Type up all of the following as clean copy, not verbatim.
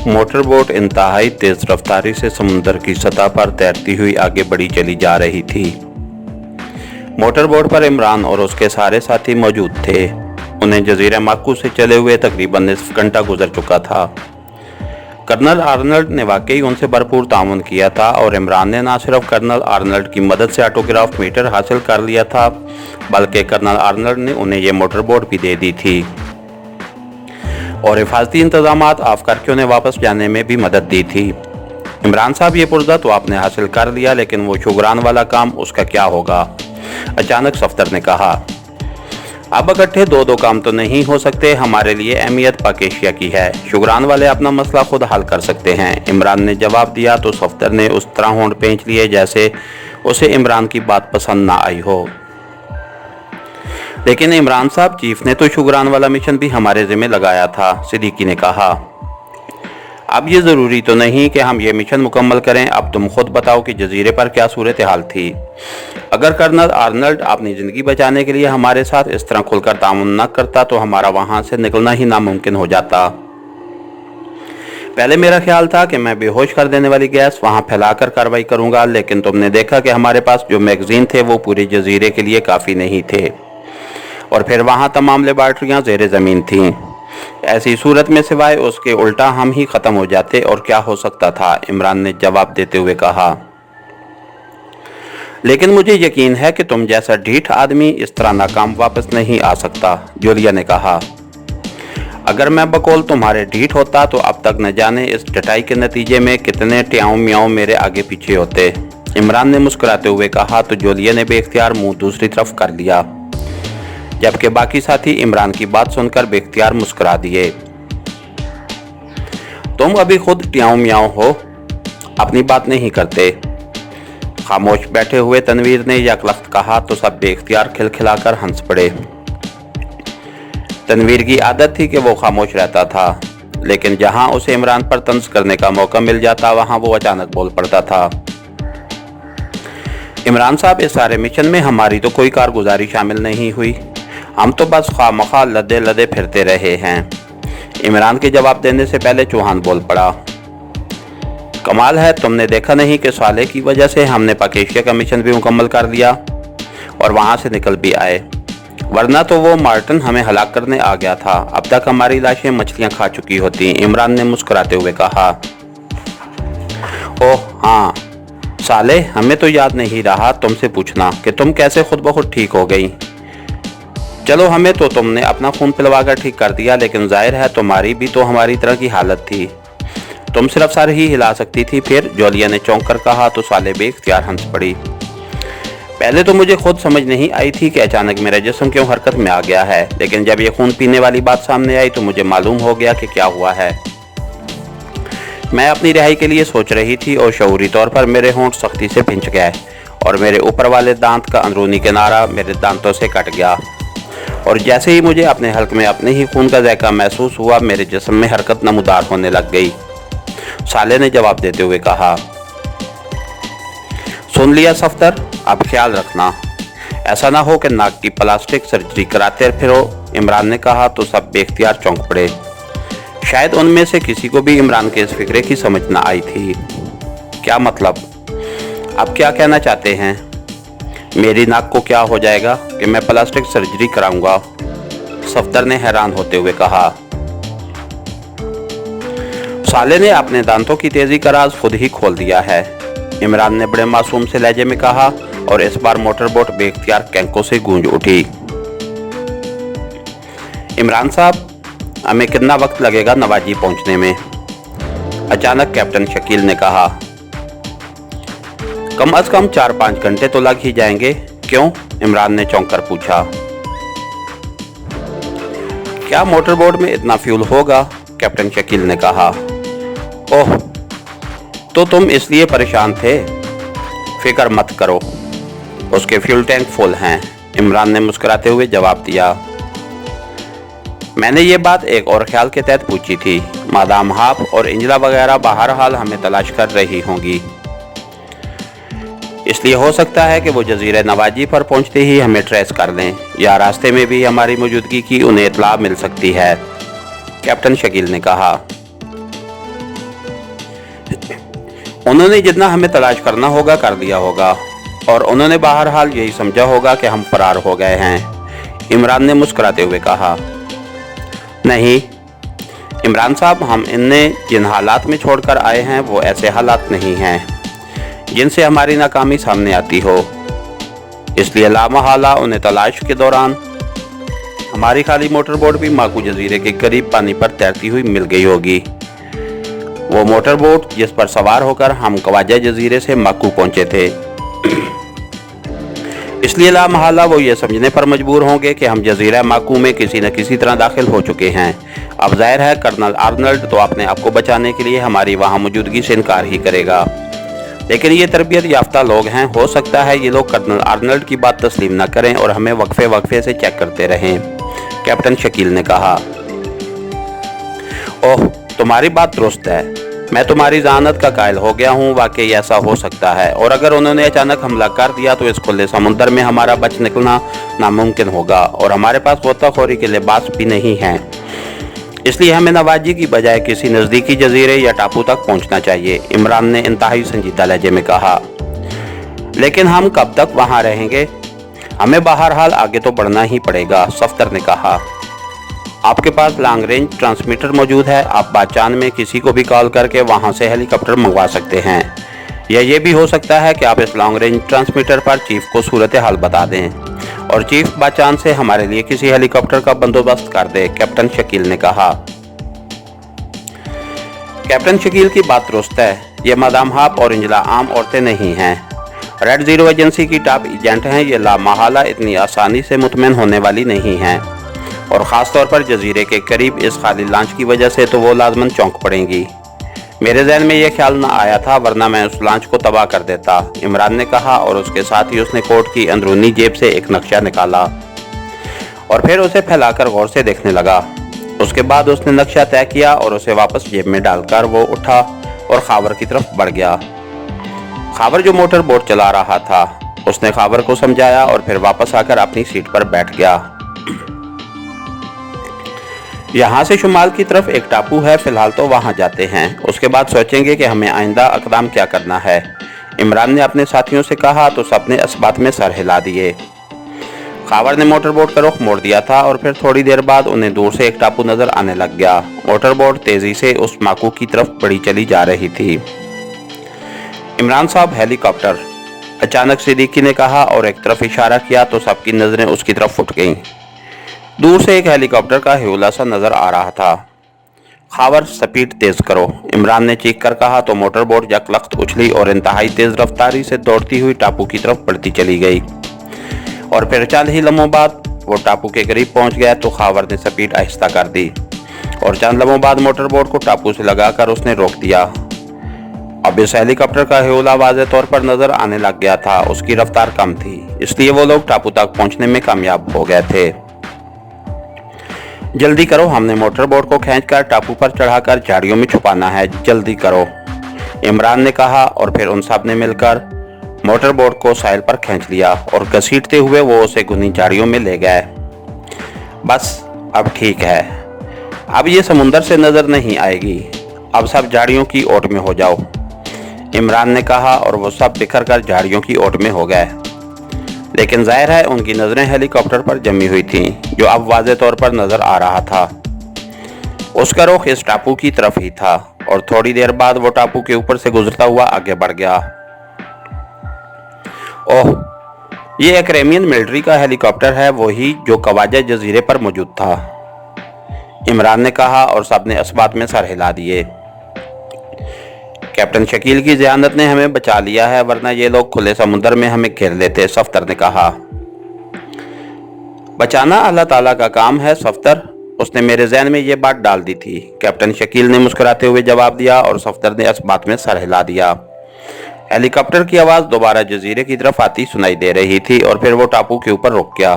Motor boat इंतहाई तेज रफ्तारी से समुद्र की सतह पर तैरती हुई आगे बढ़ी चली जा रही थी। मोटर बोट पर इमरान और उसके सारे साथी मौजूद थे। उन्हें जजीरा मक्कू से चले हुए तकरीबन निस्फ घंटा गुजर चुका था। कर्नल आर्नल्ड ने वाकई उनसे भरपूर ताउन किया था और इमरान ने न सिर्फ कर्नल आर्नल्ड की मदद से ऑटोग्राफ मीटर हासिल कर लिया था, बल्कि कर्नल आर्नल्ड ने उन्हें यह मोटर बोट भी दे दी थी और हिफाजती इंतजामात ऑफ करके उन्हें वापस जाने में भी मदद दी थी। इमरान साहब ये पुर्जा तो आपने हासिल कर लिया, लेकिन वो शुगरान वाला काम उसका क्या होगा? अचानक सफ्तर ने कहा, अब इकट्ठे दो काम तो नहीं हो सकते। हमारे लिए अहमियत पाक एशिया की है। शुगरान वाले अपना मसला खुद हल कर सकते हैं। इमरान ने जवाब दिया तो सफ्तर ने उस तरह होंठ पेंच लिए जैसे उसे इमरान की बात पसंद ना आई हो। लेकिन इमरान साहब, चीफ ने तो शुगरान वाला मिशन भी हमारे जिम्मे लगाया था, सिद्दीकी ने कहा। अब ये ज़रूरी तो नहीं कि हम ये मिशन मुकम्मल करें। अब तुम खुद बताओ कि जजीरे पर क्या सूरत हाल थी। अगर कर्नल आर्नल्ड अपनी ज़िंदगी बचाने के लिए हमारे साथ इस तरह खुलकर ताउन न करता तो हमारा वहाँ से निकलना ही नामुमकिन हो जाता। पहले मेरा ख्याल था कि मैं बेहोश कर देने वाली गैस वहाँ फैलाकर कार्रवाई करूँगा, लेकिन तुमने देखा कि हमारे पास जो मैगजीन थे वो पूरे जजीरे के लिए काफ़ी नहीं थे, और फिर वहाँ तमाम लेबार्ट्रियाँ ज़ेरे ज़मीन थीं। ऐसी सूरत में सिवाय उसके उल्टा हम ही ख़त्म हो जाते, और क्या हो सकता था? इमरान ने जवाब देते हुए कहा। लेकिन मुझे यकीन है कि तुम जैसा ढीठ आदमी इस तरह नाकाम वापस नहीं आ सकता, जूलिया ने कहा। अगर मैं बकौल तुम्हारे ढीठ होता तो अब तक न जाने इस डटाई के नतीजे में कितने ट्याऊ म्याऊ मेरे आगे पीछे होते। इमरान ने मुस्कुराते हुए कहा तो जूलिया ने बेख्तियार मुंह दूसरी तरफ कर लिया, जबकि बाकी साथी इमरान की बात सुनकर बेख्तियार मुस्कुरा दिए। तुम अभी खुद ट्याऊ म्याऊ हो, अपनी बात नहीं करते। खामोश बैठे हुए तनवीर ने यकलख्त कहा तो सब बेख्तियार खिलखिलाकर हंस पड़े। तनवीर की आदत थी कि वो खामोश रहता था, लेकिन जहां उसे इमरान पर तंज करने का मौका मिल जाता वहां वो अचानक बोल पड़ता था। इमरान साहब, इस सारे मिशन में हमारी तो कोई कारगुजारी शामिल नहीं हुई। हम तो बस खामखा लदे लदे फिरते रहे हैं। इमरान के जवाब देने से पहले चौहान बोल पड़ा। कमाल है, तुमने देखा नहीं कि साले की वजह से हमने पाक एशिया का मिशन भी मुकम्मल कर लिया और वहां से निकल भी आए, वरना तो वो मार्टिन हमें हलाक करने आ गया था। अब तक हमारी लाशें मछलियां खा चुकी होती। इमरान ने मुस्कुराते हुए कहा। ओह हाँ साले, हमें तो याद नहीं रहा तुमसे पूछना कि तुम कैसे खुद ब खुद ठीक हो गई। चलो, हमें तो तुमने अपना खून पिलवाकर ठीक कर दिया, लेकिन जाहिर है तुम्हारी भी तो हमारी तरह की हालत थी। तुम सिर्फ सर ही हिला सकती थी। फिर जूलिया ने चौंक कर कहा तो साले बेख्तियार हंस पड़ी। पहले तो मुझे खुद समझ नहीं आई थी कि अचानक मेरा जिस्म क्यों हरकत में आ गया है, लेकिन जब ये खून पीने वाली बात सामने आई तो मुझे मालूम हो गया कि क्या हुआ है। मैं अपनी रिहाई के लिए सोच रही थी और शऊरी तौर पर मेरे होंठ सख्ती से पिंच गए और मेरे ऊपर वाले दांत का अंदरूनी किनारा मेरे दांतों से कट गया, और जैसे ही मुझे अपने हल्क में अपने ही खून का जायका महसूस हुआ मेरे जिस्म में हरकत नमूदार होने लग गई, साले ने जवाब देते हुए कहा। सुन लिया सफ्तर, अब ख्याल रखना, ऐसा ना हो कि नाक की प्लास्टिक सर्जरी कराते फिरो, इमरान ने कहा तो सब बेख्तियार चौंक पड़े। शायद उनमें से किसी को भी इमरान के इस फिक्रे की समझ न आई थी। क्या मतलब? आप क्या कहना चाहते हैं? मेरी नाक को क्या हो जाएगा कि मैं प्लास्टिक सर्जरी कराऊंगा? सफ्तर ने हैरान होते हुए कहा। साले ने अपने दांतों की तेजी का राज खुद ही खोल दिया है, इमरान ने बड़े मासूम से लहजे में कहा, और इस बार मोटर बोट बेख्तियार कैंकों से गूंज उठी। इमरान साहब, हमें कितना वक्त लगेगा नवाजी पहुंचने में? अचानक कैप्टन शकील ने कहा। कम से कम 4-5 घंटे तो लग ही जाएंगे। क्यों? इमरान ने चौंक कर पूछा। क्या मोटर बोट में इतना फ्यूल होगा? कैप्टन शकील ने कहा। ओह, तो तुम इसलिए परेशान थे? फिक्र मत करो, उसके फ्यूल टैंक फुल हैं, इमरान ने मुस्कुराते हुए जवाब दिया। मैंने ये बात एक और ख्याल के तहत पूछी थी। मादाम हाफ और इंजला वगैरह बहरहाल हमें तलाश कर रही होंगी, इसलिए हो सकता है कि वो जजीरे नवाजी पर पहुंचते ही हमें ट्रेस कर लें, या रास्ते में भी हमारी मौजूदगी की उन्हें इत्तला मिल सकती है, कैप्टन शकील ने कहा। उन्होंने जितना हमें तलाश करना होगा कर लिया होगा और उन्होंने बहरहाल यही समझा होगा कि हम फरार हो गए हैं। इमरान ने मुस्कुराते हुए कहा। नहीं इमरान साहब, हम इन्हें जिन हालात में छोड़कर आए हैं वो ऐसे हालात नहीं हैं जिनसे हमारी नाकामी सामने आती हो, इसलिए लामहला उन्हें तलाश के दौरान हमारी खाली मोटर बोट भी माकू जजीरे के करीब पानी पर तैरती हुई मिल गई होगी। वो मोटर बोट जिस पर सवार होकर हम कवाजा जजीरे से माकू पहुंचे थे, इसलिए लामहला वो ये समझने पर मजबूर होंगे कि हम जजीरा माकू में किसी न किसी तरह दाखिल हो चुके हैं। अब जाहिर है कर्नल आर्नल्ड तो अपने आप को बचाने के लिए हमारी वहाँ मौजूदगी से इनकार ही करेगा, लेकिन ये तरबियत याफ्ता लोग हैं, हो सकता है ये लोग कर्नल आर्नल्ड की बात तस्लीम न करें और हमें वक्फे वक्फे से चेक करते रहें। कैप्टन शकील ने कहा। ओह, तुम्हारी बात दुरुस्त है, मैं तुम्हारी ज़हानत का कायल हो गया हूँ। वाकई ऐसा हो सकता है, और अगर उन्होंने अचानक हमला कर दिया तो इस खुले समुद्र में हमारा बच निकलना नामुमकिन होगा और हमारे पास गोताखोरी के लिबास भी नहीं हैं। इसलिए हमें नवाजी की बजाय किसी नज़दीकी जजीरे या टापू तक पहुंचना चाहिए, इमरान ने इंतहाई संजीदा लहजे में कहा। लेकिन हम कब तक वहां रहेंगे? हमें बहरहाल आगे तो बढ़ना ही पड़ेगा, सफ्तर ने कहा। आपके पास लॉन्ग रेंज ट्रांसमीटर मौजूद है, आप बाचान में किसी को भी कॉल करके वहां से हेलीकॉप्टर मंगवा सकते हैं, या ये भी हो सकता है कि आप इस लॉन्ग रेंज ट्रांसमीटर पर चीफ को सूरत हाल बता दें और चीफ बाचान से हमारे लिए किसी हेलीकॉप्टर का बंदोबस्त कर दे, कैप्टन शकील ने कहा। कैप्टन शकील की बात दुरुस्त है, ये मादाम हाप और इंजला आम औरतें नहीं हैं, रेड जीरो एजेंसी की टॉप एजेंट हैं। ये लामहला इतनी आसानी से मुतमईन होने वाली नहीं हैं, और ख़ास तौर पर जजीरे के करीब इस खाली लॉन्च की वजह से तो वो लाजमन चौंक पड़ेंगी। मेरे जहन में यह ख्याल न आया था, वरना मैं उस लॉन्च को तबाह कर देता, इमरान ने कहा, और उसके साथ ही उसने कोट की अंदरूनी जेब से एक नक्शा निकाला और फिर उसे फैलाकर गौर से देखने लगा। उसके बाद उसने नक्शा तय किया और उसे वापस जेब में डालकर वो उठा और खावर की तरफ बढ़ गया। खावर जो मोटर बोट चला रहा था, उसने खावर को समझाया और फिर वापस आकर अपनी सीट पर बैठ गया। यहाँ से शुमाल की तरफ एक टापू है, फिलहाल तो वहाँ जाते हैं, उसके बाद सोचेंगे कि हमें आइंदा अक़दाम क्या करना है, इमरान ने अपने साथियों से कहा तो सबने इस बात में सर हिला दिए। खावर ने मोटर बोट का रुख मोड़ दिया था और फिर थोड़ी देर बाद उन्हें दूर से एक टापू नजर आने लग गया। मोटर बोट तेजी से उस माकू की तरफ बढ़ी चली जा रही थी। इमरान साहब, हेलीकॉप्टर, अचानक सिद्दीकी ने कहा और एक तरफ इशारा किया तो सबकी नजरें उसकी तरफ उठ गईं। दूर से एक हेलीकॉप्टर का ह्यूला सा नजर आ रहा था। खावर, स्पीड तेज करो, इमरान ने चीख कर कहा तो मोटर बोट यकलख्त उछली और इंतहाई तेज रफ्तारी से दौड़ती हुई टापू की तरफ बढ़ती चली गई, और फिर चंद ही लम्हों बाद वो टापू के करीब पहुंच गया तो खावर ने स्पीड आहिस्ता कर दी और चंद लम्हों बाद मोटर बोट को टापू से लगाकर उसने रोक दिया। अब इस हेलीकॉप्टर का ह्यूला वाज़ेह तौर पर नजर आने लग गया था, उसकी रफ्तार कम थी, इसलिए वो लोग टापू तक पहुंचने में कामयाब हो गए थे। जल्दी करो, हमने मोटर बोट को खींचकर टापू पर चढ़ाकर झाड़ियों में छुपाना है, जल्दी करो, इमरान ने कहा, और फिर उन सब ने मिलकर मोटर बोट को साहिल पर खींच लिया और घसीटते हुए वो उसे घनी झाड़ियों में ले गए। बस अब ठीक है, अब ये समुंदर से नजर नहीं आएगी, अब सब झाड़ियों की ओट में हो जाओ, इमरान ने कहा, और वो सब बिखर कर झाड़ियों की ओट में हो गए। लेकिन जाहिर है उनकी नज़रें हेलीकॉप्टर पर जमी हुई थीं, जो अब वाज़ेह तौर पर नजर आ रहा था। उसका रुख इस टापू की तरफ ही था और थोड़ी देर बाद वो टापू के ऊपर से गुजरता हुआ आगे बढ़ गया। ओह, ये एक रेमियन मिलिट्री का हेलीकॉप्टर है, वही जो कवाजा जजीरे पर मौजूद था, इमरान ने कहा, और सबने इस बात में सर हिला दिए। कैप्टन शकील की ज़ियानत ने हमें बचा लिया है, वरना ये लोग खुले समुद्र में हमें घेर लेते, सफ्तर ने कहा। बचाना अल्लाह ताला का काम है सफ्तर, उसने मेरे जहन में ये बात डाल दी थी, कैप्टन शकील ने मुस्कुराते हुए जवाब दिया, और सफ्तर ने इस बात में सर हिला दिया। हेलीकॉप्टर की आवाज़ दोबारा जजीरे की तरफ आती सुनाई दे रही थी और फिर वो टापू के ऊपर रुक गया।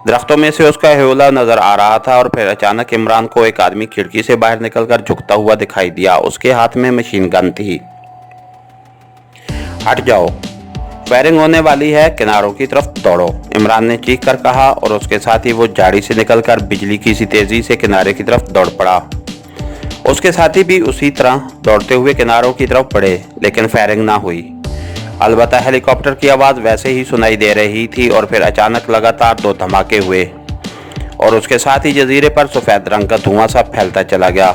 दरख्तों में से उसका ह्यूला नजर आ रहा था और फिर अचानक इमरान को एक आदमी खिड़की से बाहर निकलकर झुकता हुआ दिखाई दिया। उसके हाथ में मशीन गन थी। हट जाओ, फायरिंग होने वाली है, किनारों की तरफ दौड़ो, इमरान ने चीख कर कहा, और उसके साथ ही वो झाड़ी से निकलकर बिजली की सी तेजी से किनारे की तरफ दौड़ पड़ा। उसके साथी भी उसी तरह दौड़ते हुए किनारों की तरफ बढ़े, लेकिन फायरिंग ना हुई। अलबत्ता हेलीकॉप्टर की आवाज़ वैसे ही सुनाई दे रही थी और फिर अचानक लगातार 2 धमाके हुए और उसके साथ ही जजीरे पर सफ़ेद रंग का धुआं सा फैलता चला गया।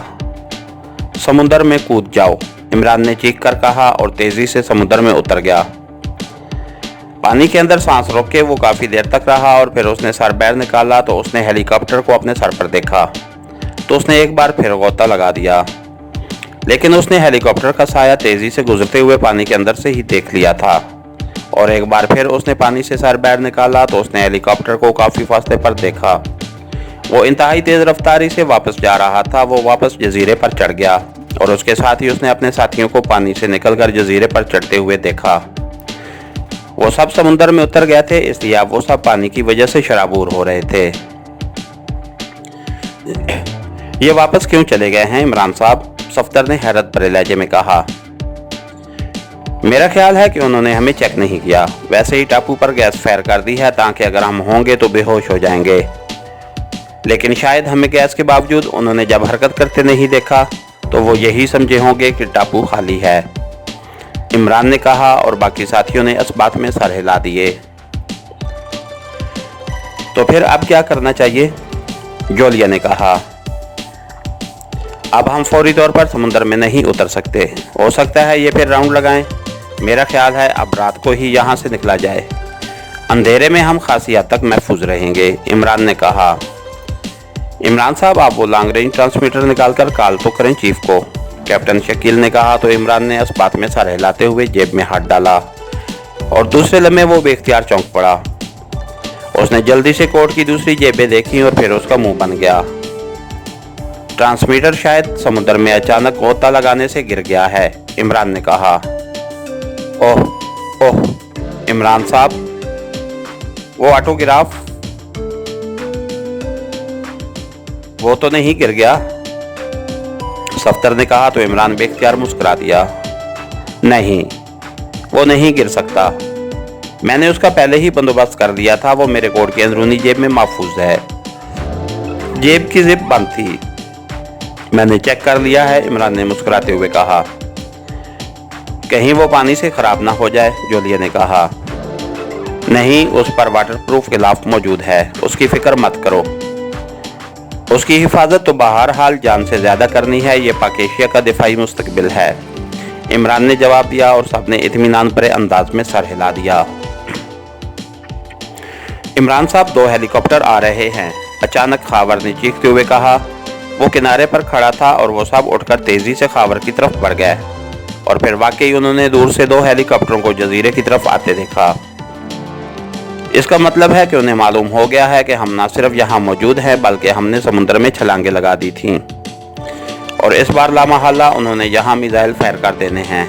समुद्र में कूद जाओ, इमरान ने चीख कर कहा और तेजी से समुद्र में उतर गया। पानी के अंदर सांस रोक के वो काफ़ी देर तक रहा और फिर उसने सर बाहर निकाला तो उसने हेलीकॉप्टर को अपने सर पर देखा तो उसने एक बार फिर गोता लगा दिया, लेकिन उसने हेलीकॉप्टर का साया तेजी से गुजरते हुए पानी के अंदर से ही देख लिया था। और एक बार फिर उसने पानी से सर बाहर निकाला तो उसने हेलीकॉप्टर को काफ़ी फासले पर देखा। वो इंतहाई तेज़ रफ्तारी से वापस जा रहा था। वो वापस जजीरे पर चढ़ गया और उसके साथ ही उसने अपने साथियों को पानी से निकलकर जजीरे पर चढ़ते हुए देखा। वो सब समुद्र में उतर गए थे, इसलिए अब वो सब पानी की वजह से शराबूर हो रहे थे। ये वापस क्यों चले गए हैं इमरान साहब? सफदर ने हैरत भरे लहजे में कहा। मेरा ख्याल है कि उन्होंने हमें चेक नहीं किया। वैसे ही टापू पर गैस फायर कर दी है ताकि अगर हम होंगे तो बेहोश हो जाएंगे, लेकिन शायद हमें गैस के बावजूद उन्होंने जब हरकत करते नहीं देखा तो वो यही समझे होंगे कि टापू खाली है, इमरान ने कहा और बाकी साथियों ने इस बात में सर हिला दिए। तो फिर अब क्या करना चाहिए? जोलिया ने कहा। अब हम फौरी तौर पर समुद्र में नहीं उतर सकते। हो सकता है ये फिर राउंड लगाएं। मेरा ख्याल है अब रात को ही यहाँ से निकला जाए। अंधेरे में हम खासी हद तक महफूज रहेंगे, इमरान ने कहा। इमरान साहब, आप वो लॉन्ग रेंज ट्रांसमीटर निकालकर कॉल तो करें चीफ को, कैप्टन शकील ने कहा। तो इमरान ने इस बात में सर हिलाते हुए जेब में हाथ डाला और दूसरे लम्हे वो बेख्तियार चौंक पड़ा। उसने जल्दी से कोट की दूसरी जेबें देखी और फिर उसका मुंह बन गया। ट्रांसमीटर शायद समुद्र में अचानक गोता लगाने से गिर गया है, इमरान ने कहा। ओह ओह इमरान साहब, वो ऑटोग्राफ वो तो नहीं गिर गया? सफदर ने कहा। तो इमरान बेख्तियार मुस्कुरा दिया। नहीं, वो नहीं गिर सकता। मैंने उसका पहले ही बंदोबस्त कर लिया था। वो मेरे कोट की अंदरूनी जेब में महफूज है। जेब की जिप बंद थी। मैंने चेक कर लिया है, इमरान ने मुस्कुराते हुए कहा। कहीं वो पानी से खराब ना हो जाए, जोलिया ने कहा। नहीं, उस पर वाटरप्रूफ गिलाफ मौजूद है, उसकी फिक्र मत करो। उसकी हिफाजत तो बहरहाल जान से ज्यादा करनी है। ये पाक एशिया का दिफाई मुस्तकबिल है, इमरान ने जवाब दिया और सबने इत्मीनान भरे अंदाज में सर हिला दिया। इमरान साहब, 2 हेलीकॉप्टर आ रहे हैं, अचानक खावर ने चीखते हुए कहा। वो किनारे पर खड़ा था और वो सब उठकर तेजी से खावर की तरफ बढ़ गए और फिर वाकई उन्होंने दूर से 2 हेलीकॉप्टरों को जजीरे की तरफ आते देखा। इसका मतलब है कि उन्हें मालूम हो गया है कि हम ना सिर्फ यहाँ मौजूद हैं बल्कि हमने समुद्र में छलांगे लगा दी थीं और इस बार लामहल्ला उन्होंने यहाँ मिसाइल फायर कर देने हैं।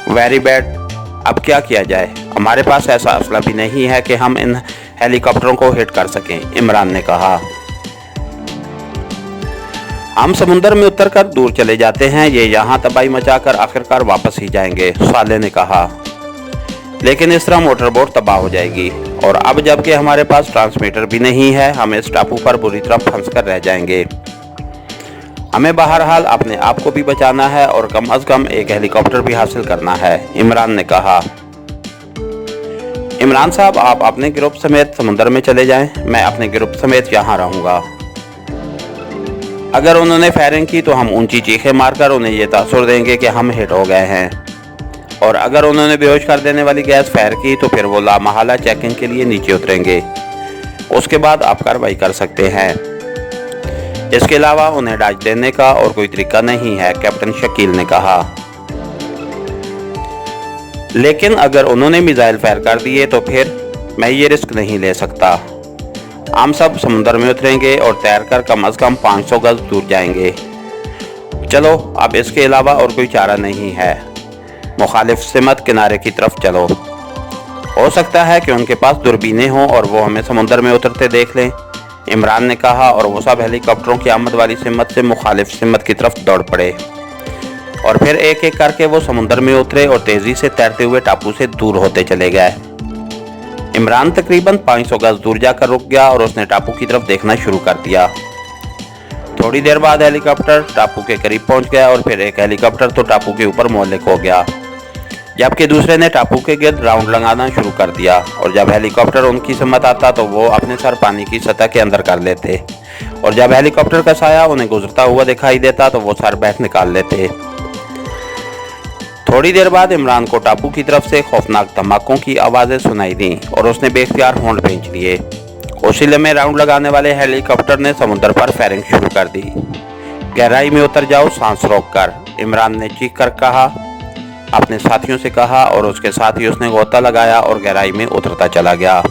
Very bad. अब क्या किया जाए? हमारे पास ऐसा असला भी नहीं है कि हम इन हेलीकॉप्टरों को हिट कर सकें, इमरान ने कहा। हम समुद्र में उतरकर दूर चले जाते हैं। ये यहाँ तबाही मचाकर आखिरकार वापस ही जाएंगे, साले ने कहा। लेकिन इस तरह मोटर बोट तबाह हो जाएगी और अब जबकि हमारे पास ट्रांसमीटर भी नहीं है, हम इस टापू पर बुरी तरह फंस कर रह जाएंगे। हमें बहरहाल अपने आप को भी बचाना है और कम अज कम एक हेलीकॉप्टर भी हासिल करना है, इमरान ने कहा। इमरान साहब, आप अपने ग्रुप समेत समुद्र में चले जाएं, मैं अपने ग्रुप समेत यहाँ रहूँगा। अगर उन्होंने फायरिंग की तो हम ऊंची चीखें मारकर उन्हें ये तासुर देंगे कि हम हिट हो गए हैं, और अगर उन्होंने बेहोश कर देने वाली गैस फायर की तो फिर वो लामहल्ला चेकिंग के लिए नीचे उतरेंगे। उसके बाद आप कार्रवाई कर सकते हैं। इसके अलावा उन्हें डाज देने का और कोई तरीका नहीं है, कैप्टन शकील ने कहा। लेकिन अगर उन्होंने मिसाइल फायर कर दिए तो फिर मैं ये रिस्क नहीं ले सकता। हम सब समुद्र में उतरेंगे और तैरकर कम अज़ कम 500 गज दूर जाएंगे। चलो, अब इसके अलावा और कोई चारा नहीं है। मुखालिफ सिमत किनारे की तरफ चलो। हो सकता है कि उनके पास दूरबीनें हों और वो हमें समुद्र में उतरते देख लें, इमरान ने कहा। और वो सब हेलीकॉप्टरों की आमद वाली सिमत से मुखालिफ सिमत की तरफ दौड़ पड़े और फिर एक एक करके वो समुद्र में उतरे और तेजी से तैरते हुए टापू से दूर होते चले गए। इमरान तकरीबन 500 गज दूर जाकर रुक गया और उसने टापू की तरफ देखना शुरू कर दिया। थोड़ी देर बाद हेलीकॉप्टर टापू के करीब पहुंच गया और फिर एक हेलीकॉप्टर तो टापू के ऊपर मोहल्ले हो गया, जबकि दूसरे ने टापू के गिर्द राउंड लगाना शुरू कर दिया। और जब हेलीकॉप्टर उनकी हिम्मत आता तो वो अपने सर पानी की सतह के अंदर कर लेते, और जब हेलीकॉप्टर का साया उन्हें गुजरता हुआ दिखाई देता तो वो सर बैठ निकाल लेते। थोड़ी देर बाद इमरान को टापू की तरफ से खौफनाक धमाकों की आवाज़ें सुनाई दी और उसने बेख्तियार होंठ भींच लिए। ओशिले में राउंड लगाने वाले हेलीकॉप्टर ने समुद्र पर फायरिंग शुरू कर दी। गहराई में उतर जाओ सांस रोककर, इमरान ने चीख कर कहा, अपने साथियों से कहा, और उसके साथ ही उसने गोता लगाया और गहराई में उतरता चला गया।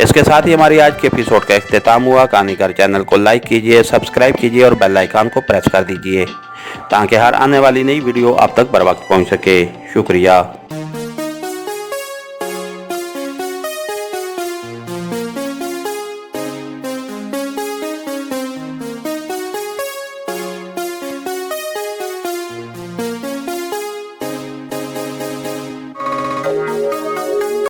इसके साथ ही हमारी आज के एपिसोड का इख्तिताम हुआ। कहानीकार चैनल को लाइक कीजिए, सब्सक्राइब कीजिए और बेल आइकन को प्रेस कर दीजिए ताकि हर आने वाली नई वीडियो आप तक बर वक्त पहुँच सके। शुक्रिया।